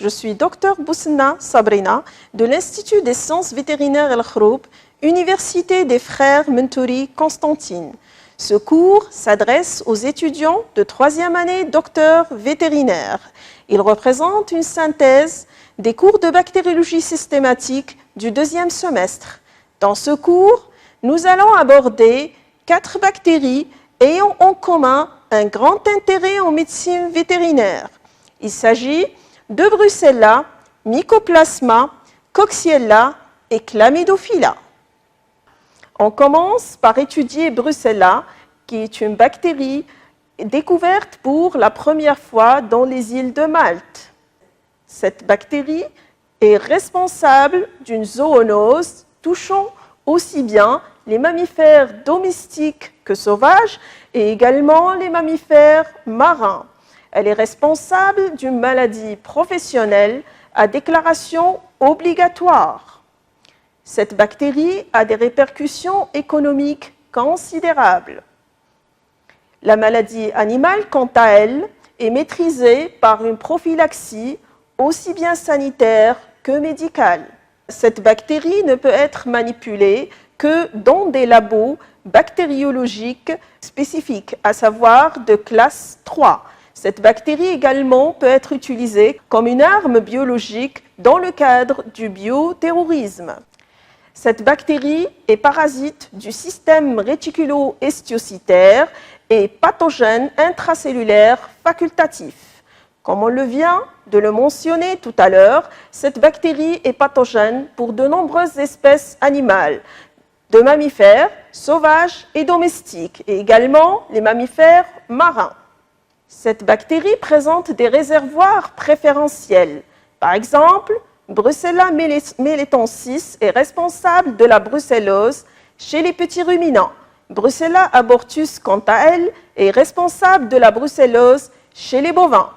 Je suis Dr Bousna Sabrina de l'Institut des sciences vétérinaires El Khroub, Université des Frères Mentouri Constantine. Ce cours s'adresse aux étudiants de 3e année docteur vétérinaire. Il représente une synthèse des cours de bactériologie systématique du 2e semestre. Dans ce cours, nous allons aborder 4 bactéries ayant en commun un grand intérêt en médecine vétérinaire. Il s'agit de Brucella, Mycoplasma, Coxiella et Chlamydophila. On commence par étudier Brucella, qui est une bactérie découverte pour la première fois dans les îles de Malte. Cette bactérie est responsable d'une zoonose touchant aussi bien les mammifères domestiques que sauvages et également les mammifères marins. Elle est responsable d'une maladie professionnelle à déclaration obligatoire. Cette bactérie a des répercussions économiques considérables. La maladie animale, quant à elle, est maîtrisée par une prophylaxie aussi bien sanitaire que médicale. Cette bactérie ne peut être manipulée que dans des labos bactériologiques spécifiques, à savoir de classe 3. Cette bactérie également peut être utilisée comme une arme biologique dans le cadre du bioterrorisme. Cette bactérie est parasite du système réticulo-histiocytaire et pathogène intracellulaire facultatif. Comme on le vient de le mentionner tout à l'heure, cette bactérie est pathogène pour de nombreuses espèces animales, de mammifères sauvages et domestiques, et également les mammifères marins. Cette bactérie présente des réservoirs préférentiels. Par exemple, Brucella melitensis est responsable de la brucellose chez les petits ruminants. Brucella abortus, quant à elle, est responsable de la brucellose chez les bovins.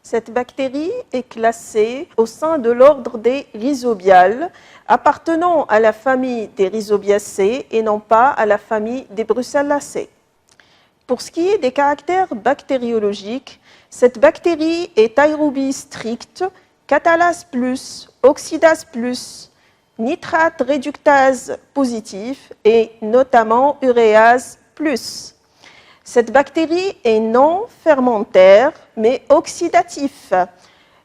Cette bactérie est classée au sein de l'ordre des rhizobiales, appartenant à la famille des rhizobiacées et non pas à la famille des brucellacées. Pour ce qui est des caractères bactériologiques, cette bactérie est aérobie stricte, catalase plus, oxydase plus, nitrate réductase positif et notamment uréase plus. Cette bactérie est non fermentaire mais oxydatif.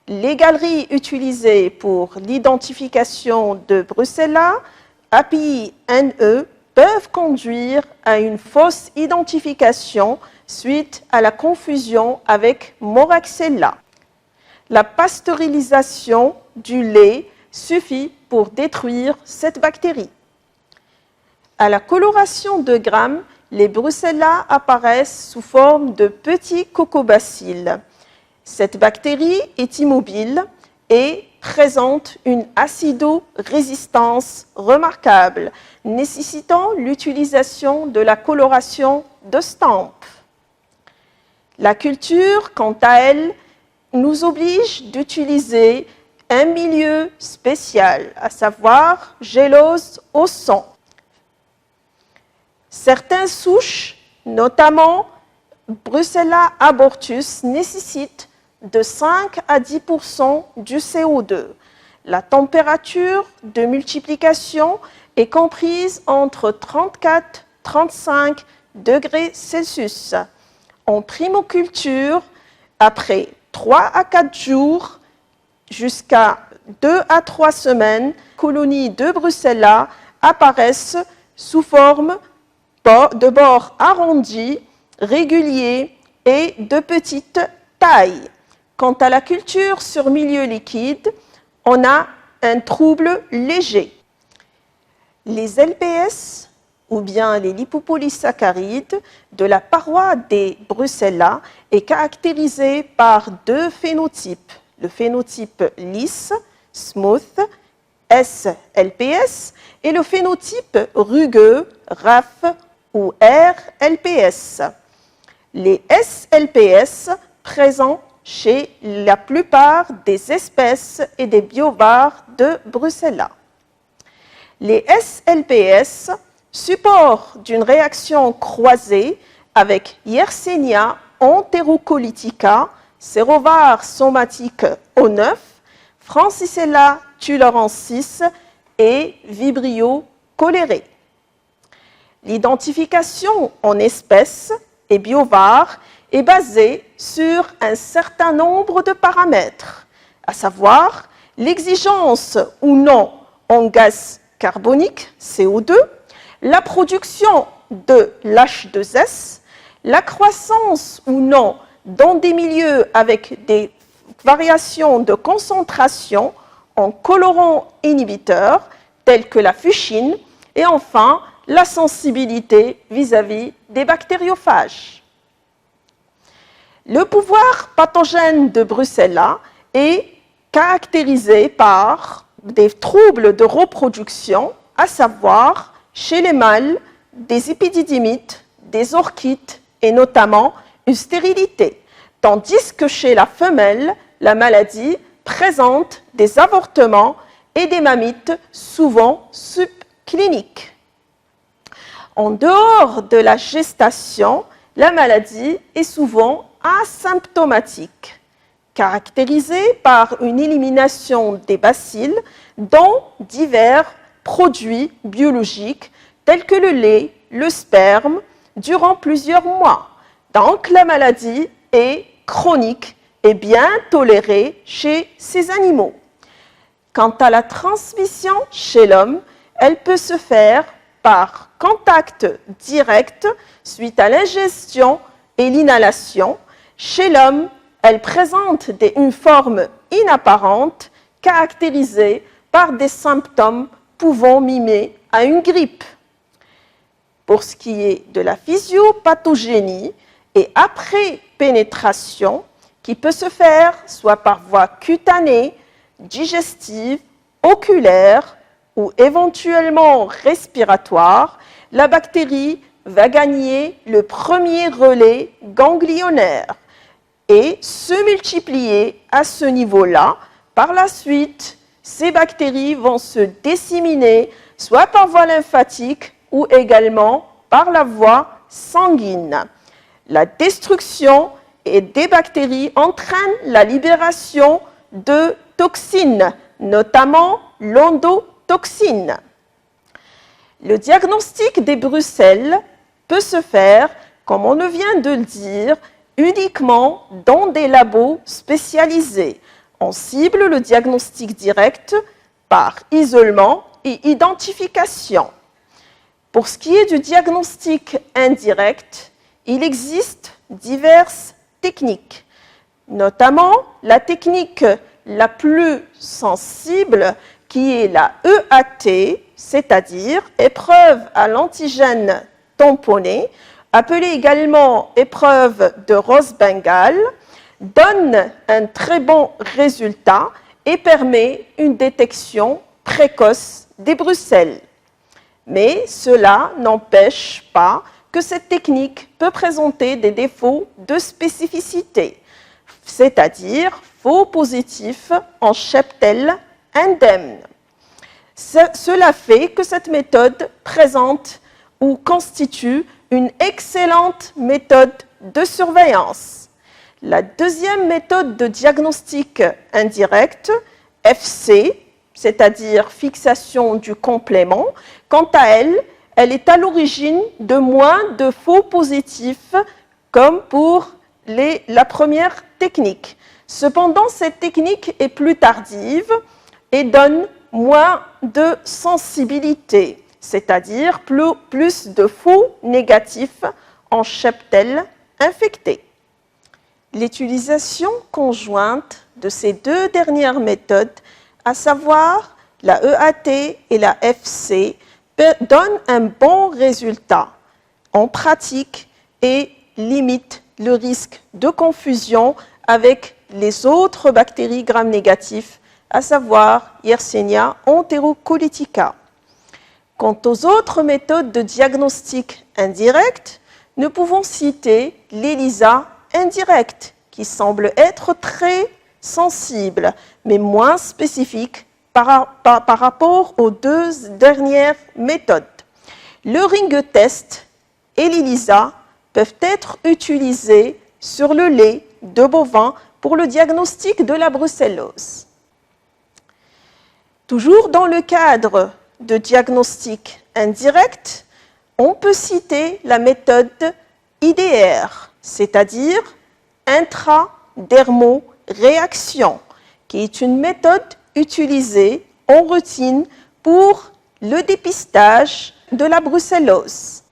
Les galeries utilisées pour l'identification de Brucella, API NE, peuvent conduire à une fausse identification suite à la confusion avec Moraxella. La pasteurisation du lait suffit pour détruire cette bactérie. À la coloration de Gram, les Brucella apparaissent sous forme de petits cocobacilles. Cette bactérie est immobile et présente une acido-résistance remarquable, nécessitant l'utilisation de la coloration de Stamp. La culture, quant à elle, nous oblige d'utiliser un milieu spécial, à savoir gélose au sang. Certaines souches, notamment Brucella abortus, nécessitent de 5 à 10% du CO2. La température de multiplication est comprise entre 34 et 35 degrés Celsius. En primoculture, après 3 à 4 jours jusqu'à 2 à 3 semaines, colonies de Brucella apparaissent sous forme de bords arrondis, réguliers et de petite taille. Quant à la culture sur milieu liquide, on a un trouble léger. Les LPS, ou bien les lipopolysaccharides, de la paroi des Brucella est caractérisée par 2 phénotypes. Le phénotype lisse, smooth, SLPS, et le phénotype rugueux, RAF ou RLPS. Les SLPS présents chez la plupart des espèces et des biobares de Brucella. Les SLPS, support d'une réaction croisée avec Yersinia enterocolytica, sérovar somatique O9, Francisella tularensis et Vibrio cholerae. L'identification en espèces et biovar est basée sur un certain nombre de paramètres, à savoir l'exigence ou non en gaz carbonique, CO2, la production de l'H2S, la croissance ou non dans des milieux avec des variations de concentration en colorants inhibiteurs tels que la fuchsine et enfin la sensibilité vis-à-vis des bactériophages. Le pouvoir pathogène de Brucella est caractérisé par des troubles de reproduction, à savoir chez les mâles, des épididymites, des orchites et notamment une stérilité, tandis que chez la femelle, la maladie présente des avortements et des mammites souvent subcliniques. En dehors de la gestation, la maladie est souvent asymptomatique, caractérisée par une élimination des bacilles dans divers produits biologiques tels que le lait, le sperme, durant plusieurs mois. Donc la maladie est chronique et bien tolérée chez ces animaux. Quant à la transmission chez l'homme, elle peut se faire par contact direct suite à l'ingestion et l'inhalation. Chez l'homme, elle présente une forme inapparente caractérisée par des symptômes pouvant mimer à une grippe. Pour ce qui est de la physiopathogénie et après pénétration, qui peut se faire soit par voie cutanée, digestive, oculaire ou éventuellement respiratoire, la bactérie va gagner le premier relais ganglionnaire et se multiplier à ce niveau-là. Par la suite, ces bactéries vont se disséminer soit par voie lymphatique ou également par la voie sanguine. La destruction des bactéries entraîne la libération de toxines, notamment l'endotoxine. Le diagnostic des brucelles peut se faire, comme on vient de le dire, uniquement dans des labos spécialisés. On cible le diagnostic direct par isolement et identification. Pour ce qui est du diagnostic indirect, il existe diverses techniques, notamment la technique la plus sensible qui est la EAT, c'est-à-dire épreuve à l'antigène tamponné, appelée également épreuve de Ross-Bengale, donne un très bon résultat et permet une détection précoce des brucelles. Mais cela n'empêche pas que cette technique peut présenter des défauts de spécificité, c'est-à-dire faux positifs en cheptel indemne. Cela fait que cette méthode présente ou constitue une excellente méthode de surveillance. La deuxième méthode de diagnostic indirect, FC, c'est-à-dire fixation du complément, quant à elle, elle est à l'origine de moins de faux positifs comme pour la première technique. Cependant, cette technique est plus tardive et donne moins de sensibilité, c'est-à-dire plus de faux négatifs en cheptel infecté. L'utilisation conjointe de ces deux dernières méthodes, à savoir la EAT et la FC, donne un bon résultat en pratique et limite le risque de confusion avec les autres bactéries gram-négatifs, à savoir Yersinia enterocolitica. Quant aux autres méthodes de diagnostic indirect, nous pouvons citer l'ELISA indirect, qui semble être très sensible, mais moins spécifique par rapport aux deux dernières méthodes. Le ring test et l'ELISA peuvent être utilisés sur le lait de bovin pour le diagnostic de la brucellose. Toujours dans le cadre de diagnostic indirect, on peut citer la méthode IDR, c'est-à-dire intradermoréaction, qui est une méthode utilisée en routine pour le dépistage de la brucellose.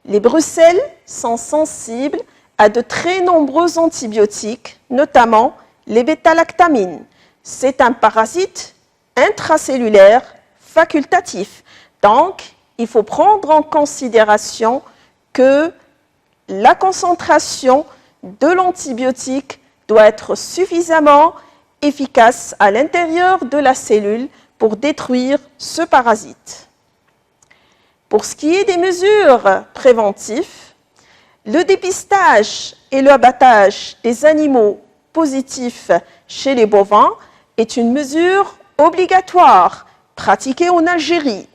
Les brucelles sont sensibles à de très nombreux antibiotiques, notamment les bêta-lactamines. C'est un parasite intracellulaire facultatif. Donc, il faut prendre en considération que la concentration de l'antibiotique doit être suffisamment efficace à l'intérieur de la cellule pour détruire ce parasite. Pour ce qui est des mesures préventives, le dépistage et l'abattage des animaux positifs chez les bovins est une mesure obligatoire pratiquée en Algérie.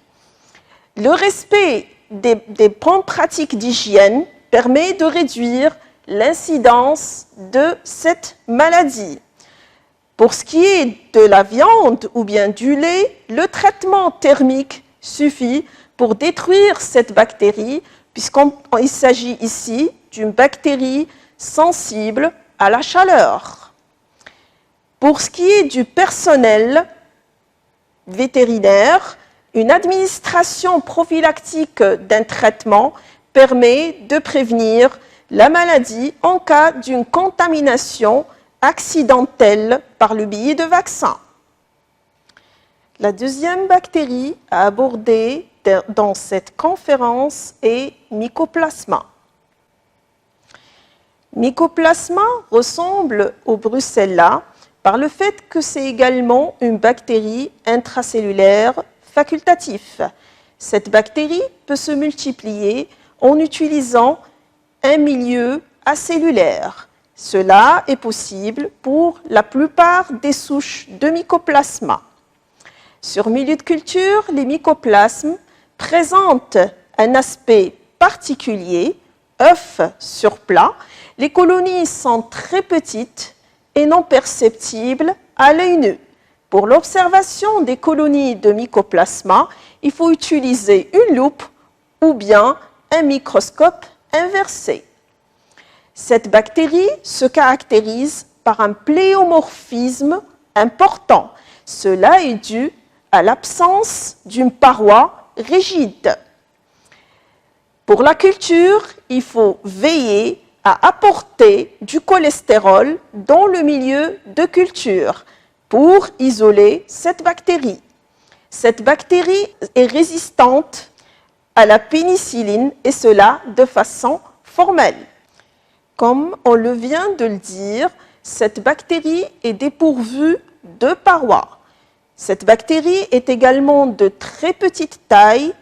Le respect des bonnes pratiques d'hygiène permet de réduire l'incidence de cette maladie. Pour ce qui est de la viande ou bien du lait, le traitement thermique suffit pour détruire cette bactérie, puisqu'il s'agit ici d'une bactérie sensible à la chaleur. Pour ce qui est du personnel vétérinaire, une administration prophylactique d'un traitement permet de prévenir la maladie en cas d'une contamination accidentelle par le biais de vaccins. La deuxième bactérie à aborder dans cette conférence est Mycoplasma. Mycoplasma ressemble au Brucella par le fait que c'est également une bactérie intracellulaire facultative. Cette bactérie peut se multiplier en utilisant un milieu acellulaire. Cela est possible pour la plupart des souches de Mycoplasma. Sur milieu de culture, les mycoplasmes présentent un aspect particulier, œuf sur plat. Les colonies sont très petites et non perceptibles à l'œil nu. Pour l'observation des colonies de Mycoplasma, il faut utiliser une loupe ou bien un microscope inversé. Cette bactérie se caractérise par un pléomorphisme important. Cela est dû à l'absence d'une paroi rigide. Pour la culture, il faut veiller à apporter du cholestérol dans le milieu de culture pour isoler cette bactérie. Cette bactérie est résistante à la pénicilline et cela de façon formelle. Comme on le vient de le dire, cette bactérie est dépourvue de parois. Cette bactérie est également de très petite taille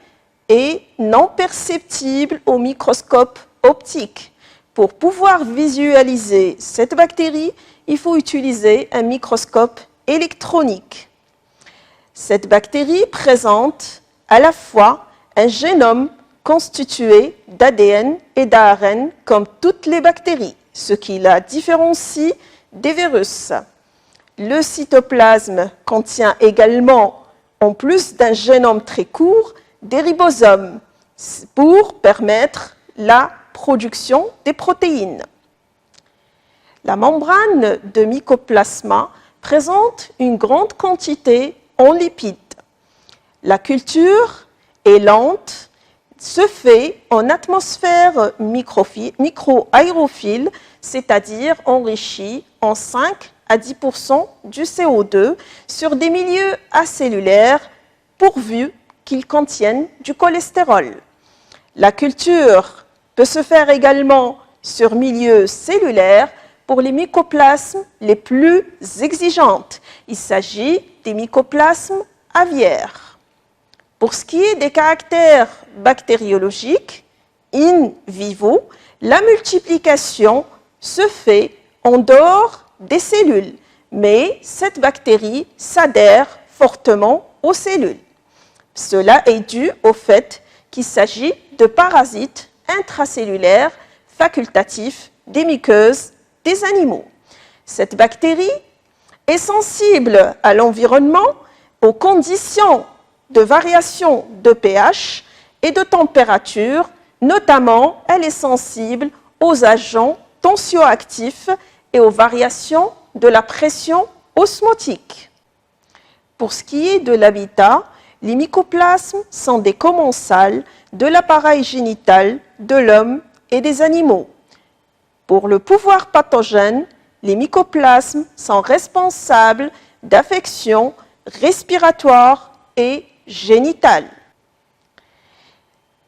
et non perceptible au microscope optique. Pour pouvoir visualiser cette bactérie, il faut utiliser un microscope électronique. Cette bactérie présente à la fois un génome constitué d'ADN et d'ARN comme toutes les bactéries, ce qui la différencie des virus. Le cytoplasme contient également, en plus d'un génome très court, des ribosomes pour permettre la production des protéines. La membrane de Mycoplasma présente une grande quantité en lipides. La culture est lente, se fait en atmosphère micro-aérophile, c'est-à-dire enrichie en 5 à 10% du CO2 sur des milieux acellulaires pourvus qu'ils contiennent du cholestérol. La culture peut se faire également sur milieu cellulaire pour les mycoplasmes les plus exigeantes. Il s'agit des mycoplasmes aviaires. Pour ce qui est des caractères bactériologiques, in vivo, la multiplication se fait en dehors des cellules, mais cette bactérie s'adhère fortement aux cellules. Cela est dû au fait qu'il s'agit de parasites intracellulaires facultatifs des muqueuses des animaux. Cette bactérie est sensible à l'environnement aux conditions de variation de pH et de température, notamment elle est sensible aux agents tensioactifs et aux variations de la pression osmotique. Pour ce qui est de l'habitat, les mycoplasmes sont des commensales de l'appareil génital de l'homme et des animaux. Pour le pouvoir pathogène, les mycoplasmes sont responsables d'affections respiratoires et génitales.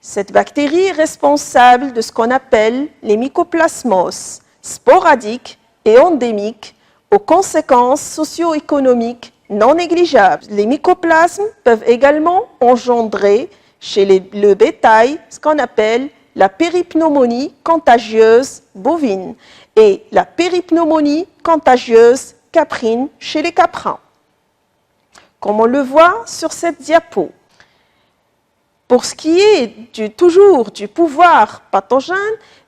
Cette bactérie est responsable de ce qu'on appelle les mycoplasmoses sporadiques et endémiques aux conséquences socio-économiques non négligeables. Les mycoplasmes peuvent également engendrer chez le bétail ce qu'on appelle la péripneumonie contagieuse bovine et la péripneumonie contagieuse caprine chez les caprins, comme on le voit sur cette diapo. Pour ce qui est toujours du pouvoir pathogène,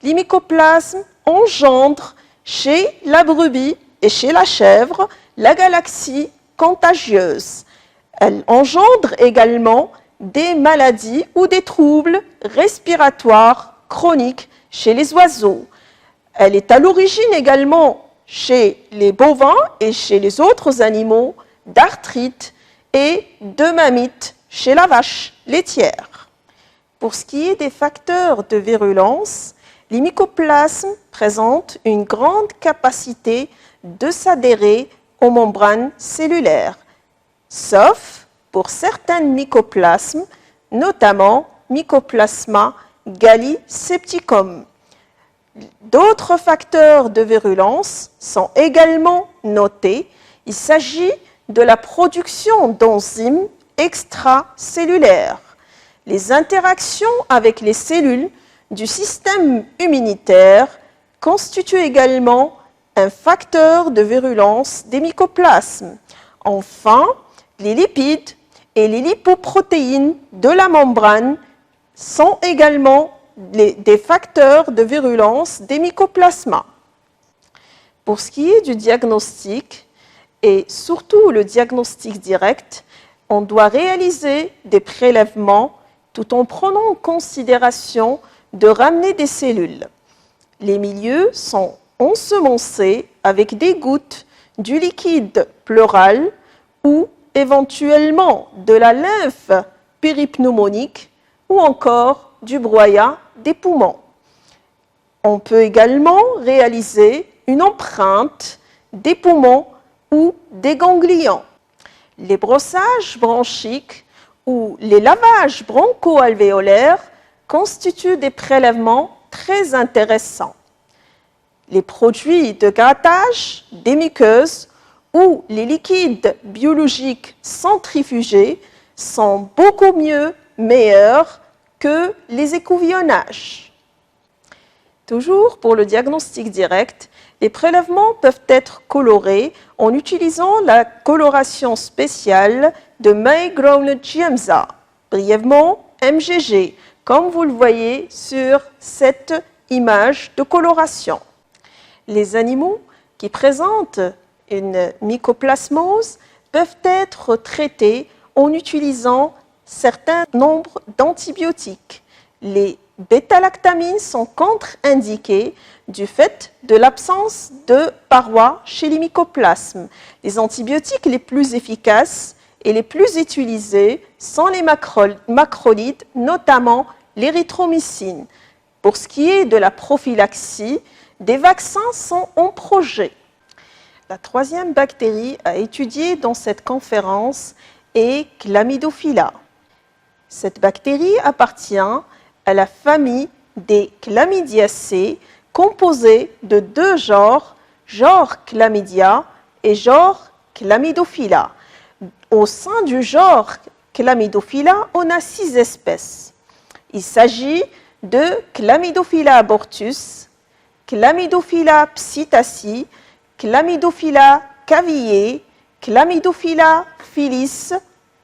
les mycoplasmes engendrent chez la brebis et chez la chèvre la galaxie contagieuse. Elle engendre également des maladies ou des troubles respiratoires chroniques chez les oiseaux. Elle est à l'origine également chez les bovins et chez les autres animaux d'arthrite et de mammites chez la vache laitière. Pour ce qui est des facteurs de virulence, les mycoplasmes présentent une grande capacité de s'adhérer aux membranes cellulaires, sauf pour certains mycoplasmes, notamment Mycoplasma gallisepticum. D'autres facteurs de virulence sont également notés. Il s'agit de la production d'enzymes extracellulaires. Les interactions avec les cellules du système immunitaire constituent également un facteur de virulence des mycoplasmes. Enfin, les lipides et les lipoprotéines de la membrane sont également des facteurs de virulence des mycoplasmas. Pour ce qui est du diagnostic, et surtout le diagnostic direct, on doit réaliser des prélèvements tout en prenant en considération de ramener des cellules. Les milieux sont ensemencés avec des gouttes du liquide pleural ou éventuellement de la lymphe péripneumonique ou encore du broyat des poumons. On peut également réaliser une empreinte des poumons ou des ganglions. Les brossages bronchiques ou les lavages broncho-alvéolaires constituent des prélèvements très intéressants. Les produits de grattage des muqueuses ou les liquides biologiques centrifugés sont beaucoup meilleurs que les écouvillonnages. Toujours pour le diagnostic direct, les prélèvements peuvent être colorés en utilisant la coloration spéciale de May-Grauner-Giemsa, brièvement MGG, comme vous le voyez sur cette image de coloration. Les animaux qui présentent une mycoplasmose peuvent être traités en utilisant certains nombres d'antibiotiques. Les bêta-lactamines sont contre-indiquées du fait de l'absence de parois chez les mycoplasmes. Les antibiotiques les plus efficaces et les plus utilisés sont les macrolides, notamment l'érythromycine. Pour ce qui est de la prophylaxie, des vaccins sont en projet. La troisième bactérie à étudier dans cette conférence est Chlamydophila. Cette bactérie appartient à la famille des Chlamydiaceae, composée de deux genres, genre Chlamydia et genre Chlamydophila. Au sein du genre Chlamydophila, on a 6 espèces. Il s'agit de Chlamydophila abortus, Chlamydophila psittaci, Chlamydophila caviae, Chlamydophila phyllis,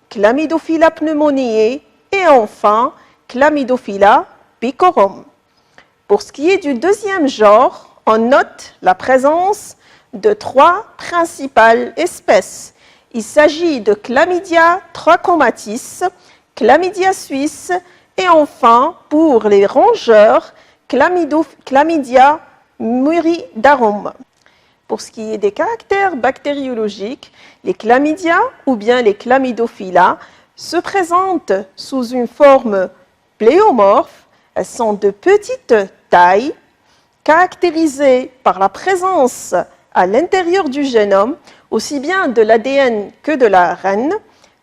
Chlamydophila pneumoniae et enfin Chlamydophila picorum. Pour ce qui est du deuxième genre, on note la présence de 3 principales espèces. Il s'agit de Chlamydia trachomatis, Chlamydia suisse et enfin, pour les rongeurs, Chlamydia muridarum. Pour ce qui est des caractères bactériologiques, les chlamydia ou bien les chlamydophila se présentent sous une forme pléomorphe. Elles sont de petite taille, caractérisées par la présence à l'intérieur du génome, aussi bien de l'ADN que de l'ARN.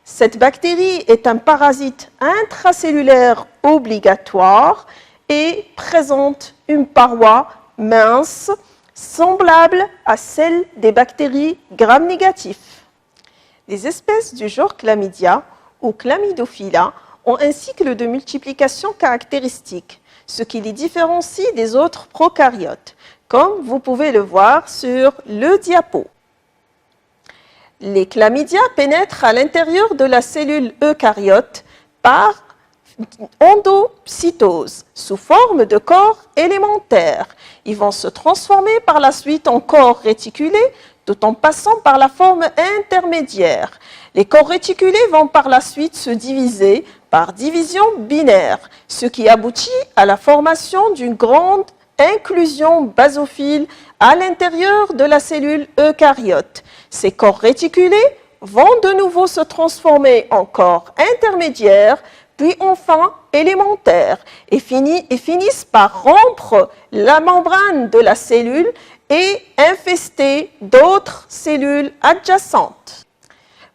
Cette bactérie est un parasite intracellulaire obligatoire et présente une paroi mince, semblable à celle des bactéries gram-négatifs. Les espèces du genre Chlamydia ou Chlamydophila ont un cycle de multiplication caractéristique, ce qui les différencie des autres prokaryotes, comme vous pouvez le voir sur le diapo. Les chlamydia pénètrent à l'intérieur de la cellule eucaryote par endocytose, sous forme de corps élémentaires. Ils vont se transformer par la suite en corps réticulés, tout en passant par la forme intermédiaire. Les corps réticulés vont par la suite se diviser par division binaire, ce qui aboutit à la formation d'une grande inclusion basophile à l'intérieur de la cellule eucaryote. Ces corps réticulés vont de nouveau se transformer en corps intermédiaires, puis enfin élémentaires, et finissent par rompre la membrane de la cellule et infester d'autres cellules adjacentes.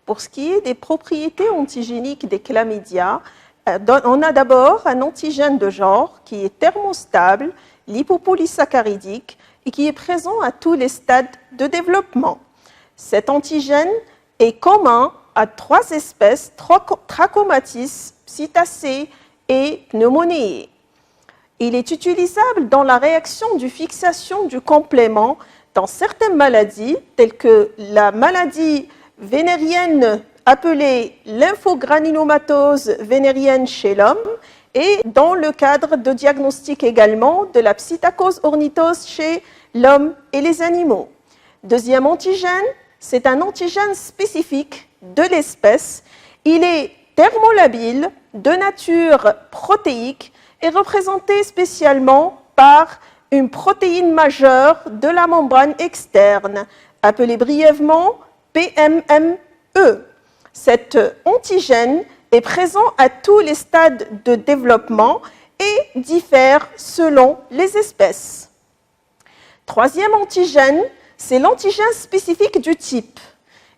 Pour ce qui est des propriétés antigéniques des chlamydia, on a d'abord un antigène de genre qui est thermostable, lipopolysaccharidique et qui est présent à tous les stades de développement. Cet antigène est commun à 3 espèces, Trachomatis, Psittacea et Pneumoniae. Il est utilisable dans la réaction de fixation du complément dans certaines maladies, telles que la maladie vénérienne appelée lymphogranulomatose vénérienne chez l'homme, et dans le cadre de diagnostic également de la psittacose ornithose chez l'homme et les animaux. Deuxième antigène, c'est un antigène spécifique de l'espèce. Il est thermolabile, de nature protéique et représenté spécialement par une protéine majeure de la membrane externe, appelée brièvement PMME. Cet antigène est présent à tous les stades de développement et diffère selon les espèces. Troisième antigène, c'est l'antigène spécifique du type.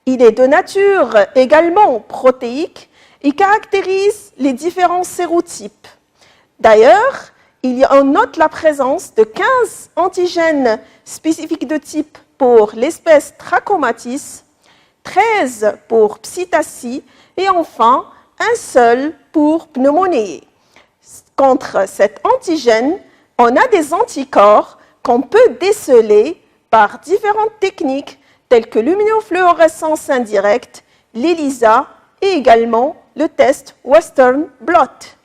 Il est de nature également protéique et caractérise les différents sérotypes. D'ailleurs, on note la présence de 15 antigènes spécifiques de type pour l'espèce Trachomatis, 13 pour Psittacea et enfin un seul pour Pneumoniae. Contre cet antigène, on a des anticorps qu'on peut déceler par différentes techniques telles que l'immunofluorescence indirecte, l'ELISA et également le test Western blot.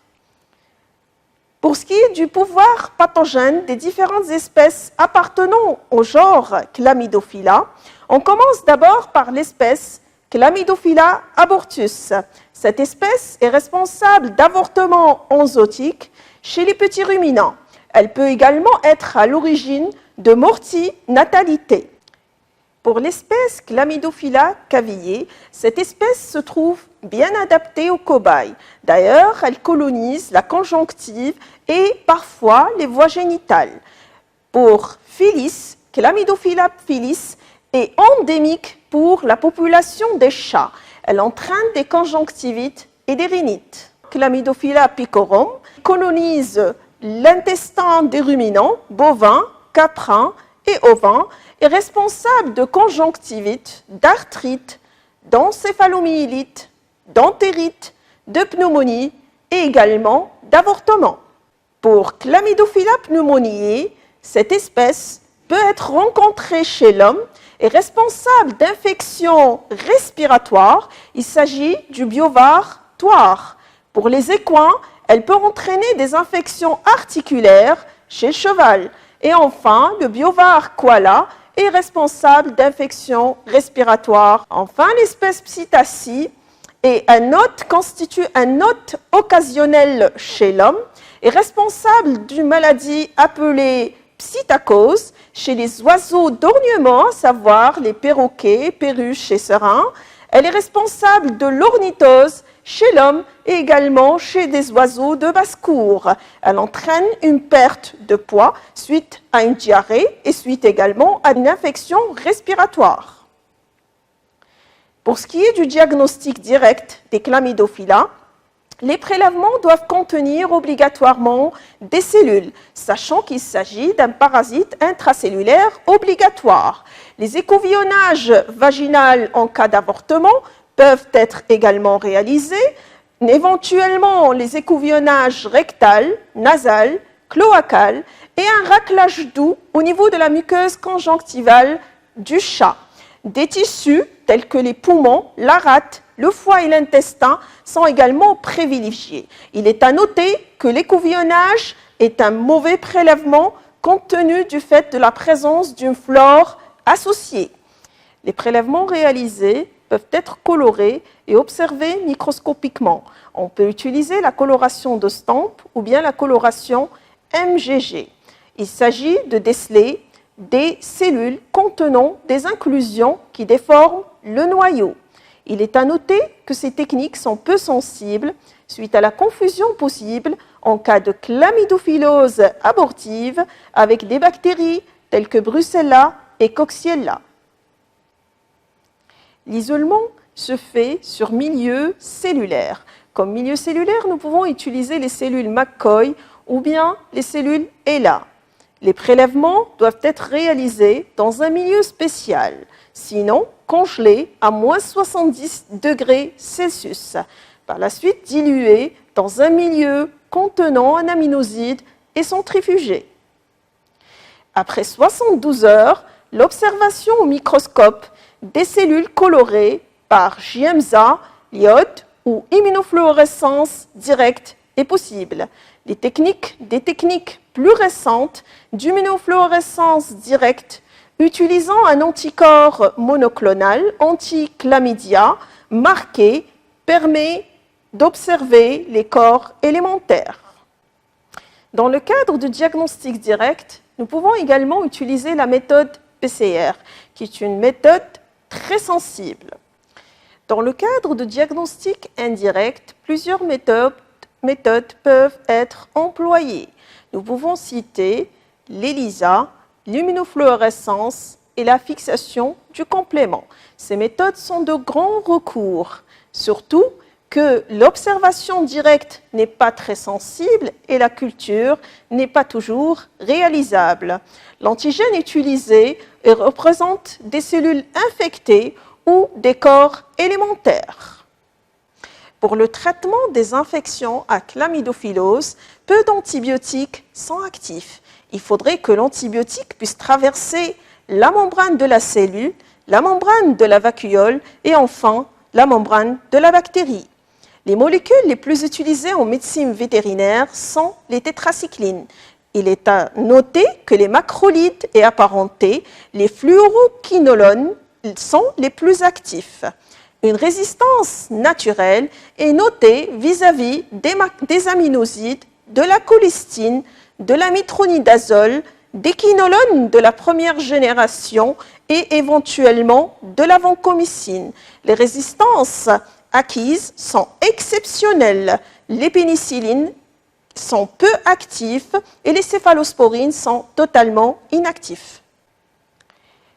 Pour ce qui est du pouvoir pathogène des différentes espèces appartenant au genre Chlamydophila, on commence d'abord par l'espèce Chlamydophila abortus. Cette espèce est responsable d'avortements enzootiques chez les petits ruminants. Elle peut également être à l'origine de mortinatalité. Pour l'espèce Chlamydophila cavillée, cette espèce se trouve bien adaptée aux cobayes. D'ailleurs, elle colonise la conjonctive et parfois les voies génitales. Pour Felis, Chlamydophila felis est endémique pour la population des chats. Elle entraîne des conjonctivites et des rhinites. Chlamydophila picorum colonise l'intestin des ruminants, bovins, caprins et ovins, est responsable de conjonctivite, d'arthrite, d'encéphalomyélite, d'entérite, de pneumonie et également d'avortement. Pour Chlamydophila pneumoniae, cette espèce peut être rencontrée chez l'homme et responsable d'infections respiratoires. Il s'agit du biovar toire. Pour les équins, elle peut entraîner des infections articulaires chez le cheval. Et enfin, le biovar koala est responsable d'infections respiratoires. Enfin, l'espèce Psittaci constitue un hôte occasionnel chez l'homme, est responsable d'une maladie appelée psittacose chez les oiseaux d'ornement, à savoir les perroquets, perruches et serins. Elle est responsable de l'ornithose chez l'homme et également chez des oiseaux de basse-cour. Elle entraîne une perte de poids suite à une diarrhée et suite également à une infection respiratoire. Pour ce qui est du diagnostic direct des chlamydophila, les prélèvements doivent contenir obligatoirement des cellules, sachant qu'il s'agit d'un parasite intracellulaire obligatoire. Les écouvillonnages vaginaux en cas d'avortement peuvent être également réalisés, éventuellement les écouvillonnages rectal, nasal, cloacal et un raclage doux au niveau de la muqueuse conjonctivale du chat. Des tissus tels que les poumons, la rate, le foie et l'intestin sont également privilégiés. Il est à noter que l'écouvillonnage est un mauvais prélèvement compte tenu du fait de la présence d'une flore associée. Les prélèvements réalisés peuvent être colorés et observés microscopiquement. On peut utiliser la coloration de Stamp ou bien la coloration MGG. Il s'agit de déceler des cellules contenant des inclusions qui déforment le noyau. Il est à noter que ces techniques sont peu sensibles suite à la confusion possible en cas de chlamydophilose abortive avec des bactéries telles que Brucella et Coxiella. L'isolement se fait sur milieu cellulaire. Comme milieu cellulaire, nous pouvons utiliser les cellules McCoy ou bien les cellules HeLa. Les prélèvements doivent être réalisés dans un milieu spécial, sinon congelés à moins 70 degrés Celsius. Par la suite, dilués dans un milieu contenant un aminoside et centrifugés. Après 72 heures, l'observation au microscope des cellules colorées par JMSA, iode ou immunofluorescence directe est possible. Des techniques plus récentes d'immunofluorescence directe utilisant un anticorps monoclonal anti-chlamydia marqué permet d'observer les corps élémentaires. Dans le cadre du diagnostic direct, nous pouvons également utiliser la méthode PCR, qui est une méthode très sensible. Dans le cadre de diagnostic indirect, plusieurs méthodes peuvent être employées. Nous pouvons citer l'ELISA, l'immunofluorescence et la fixation du complément. Ces méthodes sont de grands recours, surtout que l'observation directe n'est pas très sensible et la culture n'est pas toujours réalisable. L'antigène utilisé représente des cellules infectées ou des corps élémentaires. Pour le traitement des infections à chlamydophilose, peu d'antibiotiques sont actifs. Il faudrait que l'antibiotique puisse traverser la membrane de la cellule, la membrane de la vacuole et enfin la membrane de la bactérie. Les molécules les plus utilisées en médecine vétérinaire sont les tétracyclines. Il est à noter que les macrolides et apparentés, les fluoroquinolones, sont les plus actifs. Une résistance naturelle est notée vis-à-vis des aminosides, de la colistine, de la mitronidazole, des quinolones de la première génération et éventuellement de la vancomycine. Les résistances acquises sont exceptionnelles. Les pénicillines sont peu actifs et les céphalosporines sont totalement inactifs.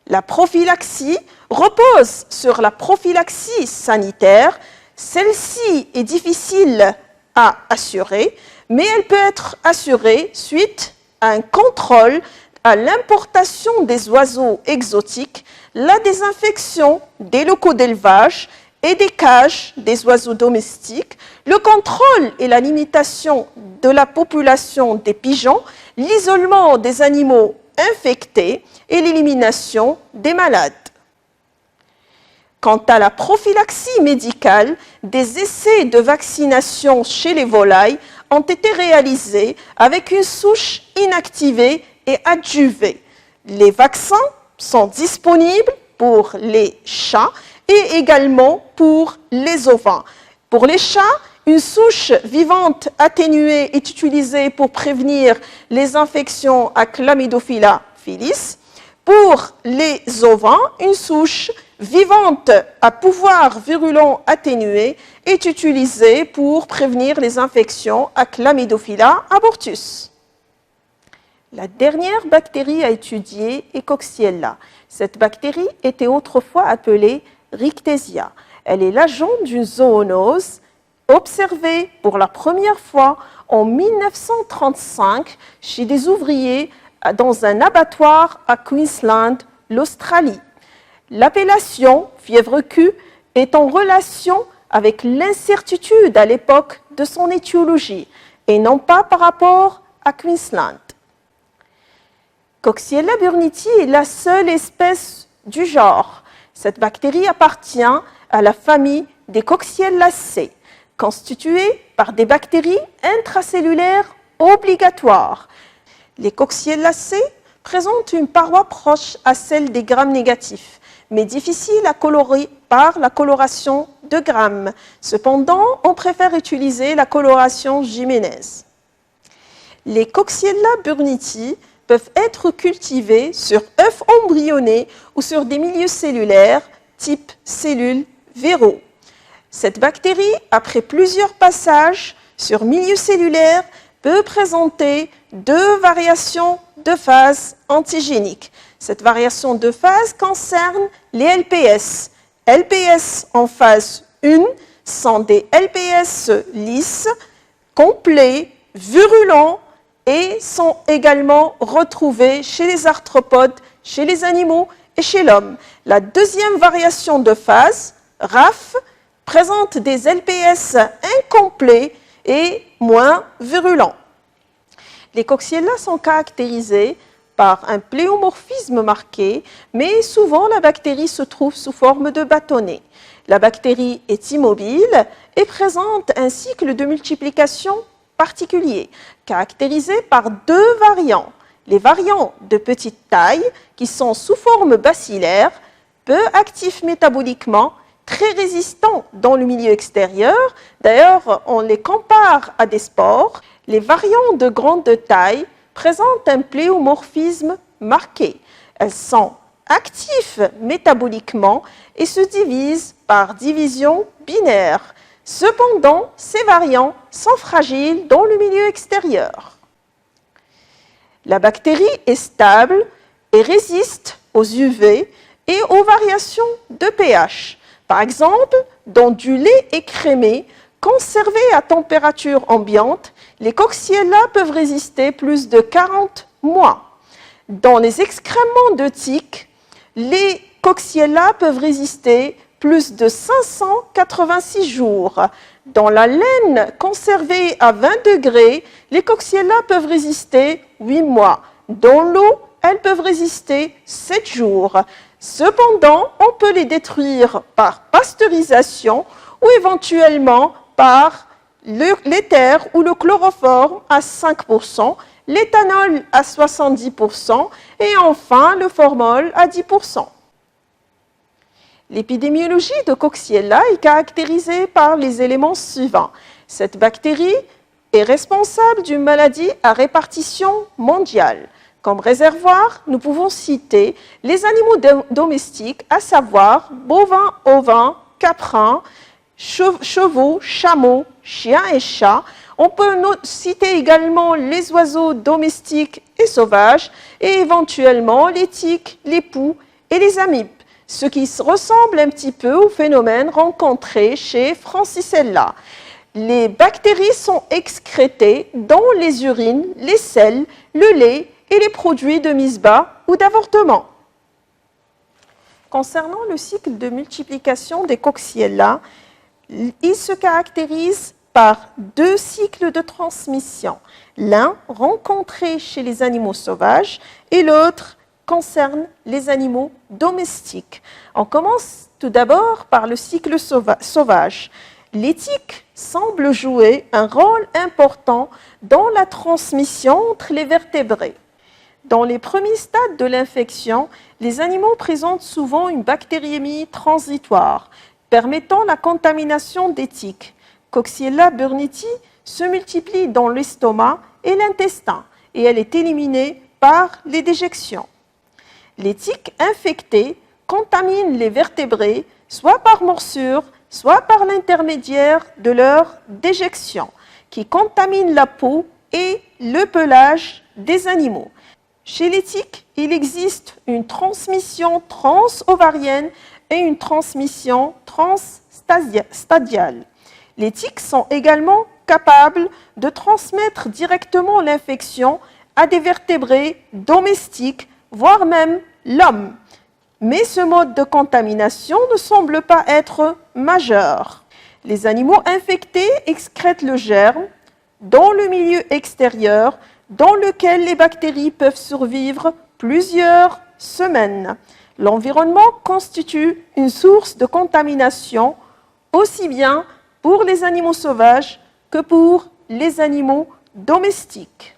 La prophylaxie repose sur la prophylaxie sanitaire. Celle-ci est difficile à assurer, mais elle peut être assurée suite à un contrôle à l'importation des oiseaux exotiques, la désinfection des locaux d'élevage et des cages des oiseaux domestiques, le contrôle et la limitation de la population des pigeons, l'isolement des animaux infectés et l'élimination des malades. Quant à la prophylaxie médicale, des essais de vaccination chez les volailles ont été réalisés avec une souche inactivée et adjuvée. Les vaccins sont disponibles pour les chats et également pour les ovins. Pour les chats, une souche vivante atténuée est utilisée pour prévenir les infections à Chlamydophila filis. Pour les ovins, une souche vivante à pouvoir virulent atténué est utilisée pour prévenir les infections à Chlamydophila abortus. La dernière bactérie à étudier est Coxiella. Cette bactérie était autrefois appelée Rickettsia. Elle est l'agent d'une zoonose observée pour la première fois en 1935 chez des ouvriers dans un abattoir à Queensland, l'Australie. L'appellation fièvre Q est en relation avec l'incertitude à l'époque de son étiologie et non pas par rapport à Queensland. Coxiella burnetii est la seule espèce du genre. Cette bactérie appartient à la famille des Coxiellacées, constituée par des bactéries intracellulaires obligatoires. Les Coxiellacées présentent une paroi proche à celle des grammes négatifs, mais difficile à colorer par la coloration de Gram. Cependant, on préfère utiliser la coloration Jiménez. Les Coxiella burnetii peuvent être cultivés sur œufs embryonnés ou sur des milieux cellulaires type cellules Vero. Cette bactérie, après plusieurs passages sur milieu cellulaire, peut présenter deux variations de phase antigéniques. Cette variation de phase concerne les LPS. LPS en phase 1 sont des LPS lisses, complets, virulents et sont également retrouvés chez les arthropodes, chez les animaux et chez l'homme. La deuxième variation de phase, RAF, présente des LPS incomplets et moins virulents. Les Coxiella sont caractérisés par un pléomorphisme marqué, mais souvent la bactérie se trouve sous forme de bâtonnet. La bactérie est immobile et présente un cycle de multiplication particulier, caractérisé par deux variants. Les variants de petite taille, qui sont sous forme bacillaire, peu actifs métaboliquement, très résistants dans le milieu extérieur. D'ailleurs, on les compare à des spores. Les variants de grande taille présentent un pléomorphisme marqué. Elles sont actives métaboliquement et se divisent par division binaire. Cependant, ces variants sont fragiles dans le milieu extérieur. La bactérie est stable et résiste aux UV et aux variations de pH. Par exemple, dans du lait écrémé conservé à température ambiante, les Coxiella peuvent résister plus de 40 mois. Dans les excréments de tiques, les Coxiella peuvent résister plus de 586 jours. Dans la laine conservée à 20 degrés, les Coxiella peuvent résister 8 mois. Dans l'eau, elles peuvent résister 7 jours. Cependant, on peut les détruire par pasteurisation ou éventuellement par l'éther ou le chloroforme à 5%, l'éthanol à 70% et enfin le formol à 10%. L'épidémiologie de Coxiella est caractérisée par les éléments suivants. Cette bactérie est responsable d'une maladie à répartition mondiale. Comme réservoir, nous pouvons citer les animaux domestiques, à savoir bovins, ovins, caprins, chevaux, chameaux, chiens et chats. On peut citer également les oiseaux domestiques et sauvages et éventuellement les tiques, les poux et les amibes, ce qui ressemble un petit peu au phénomène rencontré chez Francisella. Les bactéries sont excrétées dans les urines, les selles, le lait et les produits de mise bas ou d'avortement. Concernant le cycle de multiplication des Coxiella, il se caractérise par deux cycles de transmission. L'un rencontré chez les animaux sauvages et l'autre concerne les animaux domestiques. On commence tout d'abord par le cycle sauvage. Les tiques semblent jouer un rôle important dans la transmission entre les vertébrés. Dans les premiers stades de l'infection, les animaux présentent souvent une bactériémie transitoire, permettant la contamination des tiques. Coxiella burnetii se multiplie dans l'estomac et l'intestin et elle est éliminée par les déjections. Les tiques infectées contaminent les vertébrés soit par morsure, soit par l'intermédiaire de leur déjection, qui contamine la peau et le pelage des animaux. Chez les tiques, il existe une transmission transovarienne et une transmission transstadiale. Les tiques sont également capables de transmettre directement l'infection à des vertébrés domestiques, voire même l'homme. Mais ce mode de contamination ne semble pas être majeur. Les animaux infectés excrètent le germe dans le milieu extérieur dans lequel les bactéries peuvent survivre plusieurs semaines. L'environnement constitue une source de contamination aussi bien pour les animaux sauvages que pour les animaux domestiques.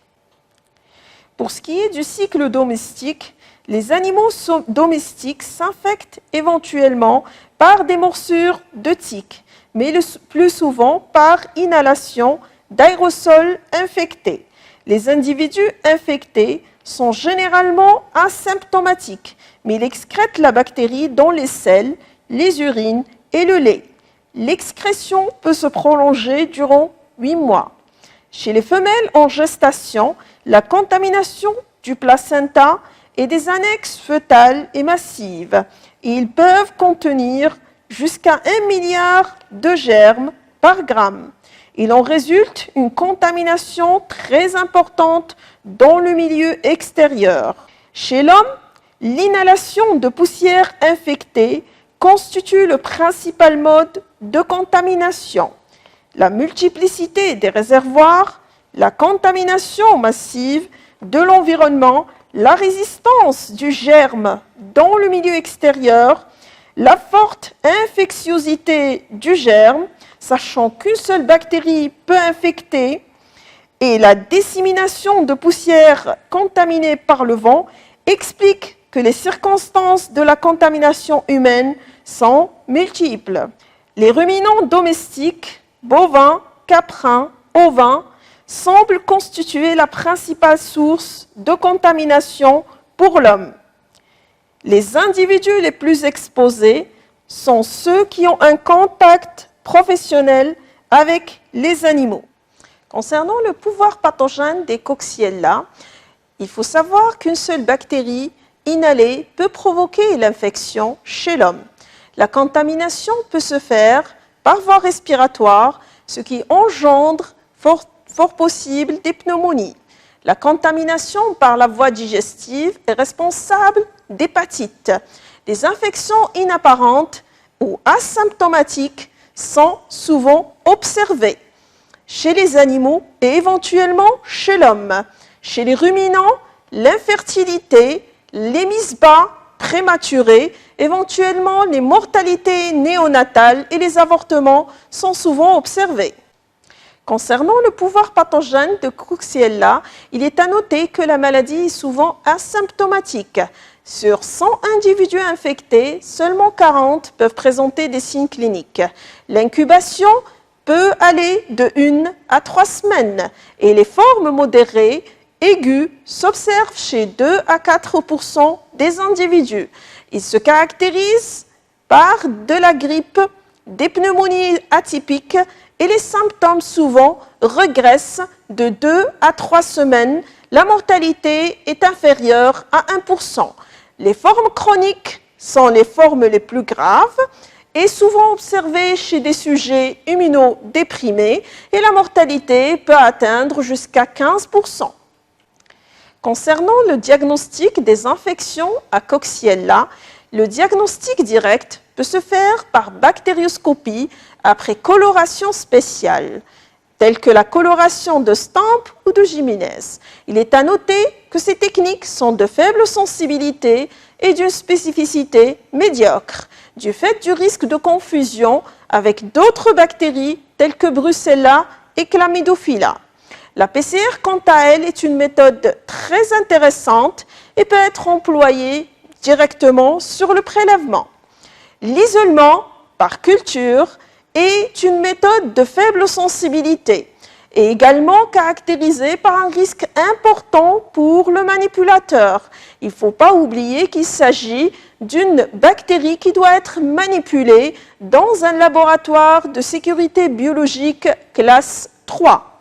Pour ce qui est du cycle domestique, les animaux domestiques s'infectent éventuellement par des morsures de tiques, mais le plus souvent par inhalation d'aérosols infectés. Les individus infectés sont généralement asymptomatiques, mais ils excrètent la bactérie dans les selles, les urines et le lait. L'excrétion peut se prolonger durant 8 mois. Chez les femelles en gestation, la contamination du placenta et des annexes fœtales est massive et ils peuvent contenir jusqu'à 1 milliard de germes par gramme. Il en résulte une contamination très importante dans le milieu extérieur. Chez l'homme, l'inhalation de poussière infectée constitue le principal mode de contamination. La multiplicité des réservoirs, la contamination massive de l'environnement, la résistance du germe dans le milieu extérieur, la forte infectiosité du germe, sachant qu'une seule bactérie peut infecter, et la dissémination de poussière contaminée par le vent expliquent que les circonstances de la contamination humaine sont multiples. Les ruminants domestiques, bovins, caprins, ovins, semblent constituer la principale source de contamination pour l'homme. Les individus les plus exposés sont ceux qui ont un contact professionnel avec les animaux. Concernant le pouvoir pathogène des Coxiella, il faut savoir qu'une seule bactérie inhalée peut provoquer l'infection chez l'homme. La contamination peut se faire par voie respiratoire, ce qui engendre fort possible des pneumonies. La contamination par la voie digestive est responsable d'hépatite. Les infections inapparentes ou asymptomatiques sont souvent observées chez les animaux et éventuellement chez l'homme. Chez les ruminants, l'infertilité, les mises bas prématurées, éventuellement les mortalités néonatales et les avortements sont souvent observés. Concernant le pouvoir pathogène de Coxiella, il est à noter que la maladie est souvent asymptomatique. Sur 100 individus infectés, seulement 40 peuvent présenter des signes cliniques. L'incubation peut aller de 1 à 3 semaines et les formes modérées, aiguës, s'observent chez 2 à 4% des individus. Ils se caractérisent par de la grippe, des pneumonies atypiques et les symptômes souvent régressent de 2 à 3 semaines. La mortalité est inférieure à 1%. Les formes chroniques sont les formes les plus graves et souvent observées chez des sujets immunodéprimés et la mortalité peut atteindre jusqu'à 15%. Concernant le diagnostic des infections à Coxiella, le diagnostic direct peut se faire par bactérioscopie après coloration spéciale, telle que la coloration de Stamp ou de Jiménez. Il est à noter que ces techniques sont de faible sensibilité et d'une spécificité médiocre, du fait du risque de confusion avec d'autres bactéries telles que Brucella et Chlamydophila. La PCR, quant à elle, est une méthode très intéressante et peut être employée directement sur le prélèvement. L'isolement par culture est une méthode de faible sensibilité et également caractérisée par un risque important pour le manipulateur. Il ne faut pas oublier qu'il s'agit d'une bactérie qui doit être manipulée dans un laboratoire de sécurité biologique classe 3.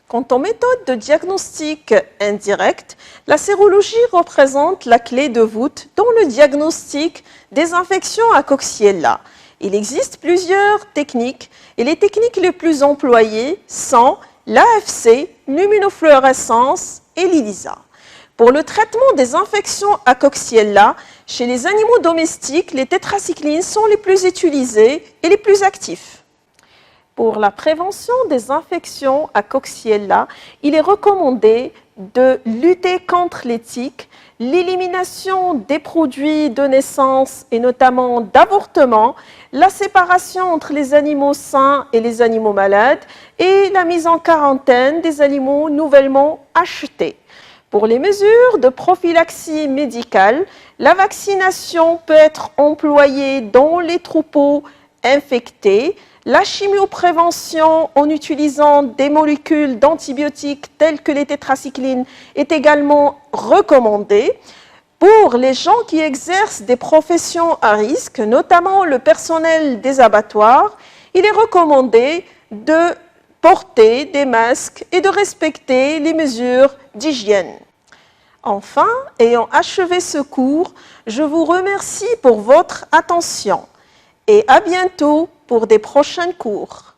Quant aux méthodes de diagnostic indirect, la sérologie représente la clé de voûte dans le diagnostic des infections à Coxiella. Il existe plusieurs techniques et les techniques les plus employées sont l'AFC, l'immunofluorescence et l'ELISA. Pour le traitement des infections à Coxiella, chez les animaux domestiques, les tétracyclines sont les plus utilisés et les plus actifs. Pour la prévention des infections à Coxiella, il est recommandé de lutter contre les tiques, l'élimination des produits de naissance et notamment d'avortement, la séparation entre les animaux sains et les animaux malades et la mise en quarantaine des animaux nouvellement achetés. Pour les mesures de prophylaxie médicale, la vaccination peut être employée dans les troupeaux infectés. La chimioprévention en utilisant des molécules d'antibiotiques telles que les tétracyclines est également recommandée. Pour les gens qui exercent des professions à risque, notamment le personnel des abattoirs, il est recommandé de porter des masques et de respecter les mesures d'hygiène. Enfin, ayant achevé ce cours, je vous remercie pour votre attention et à bientôt pour des prochains cours.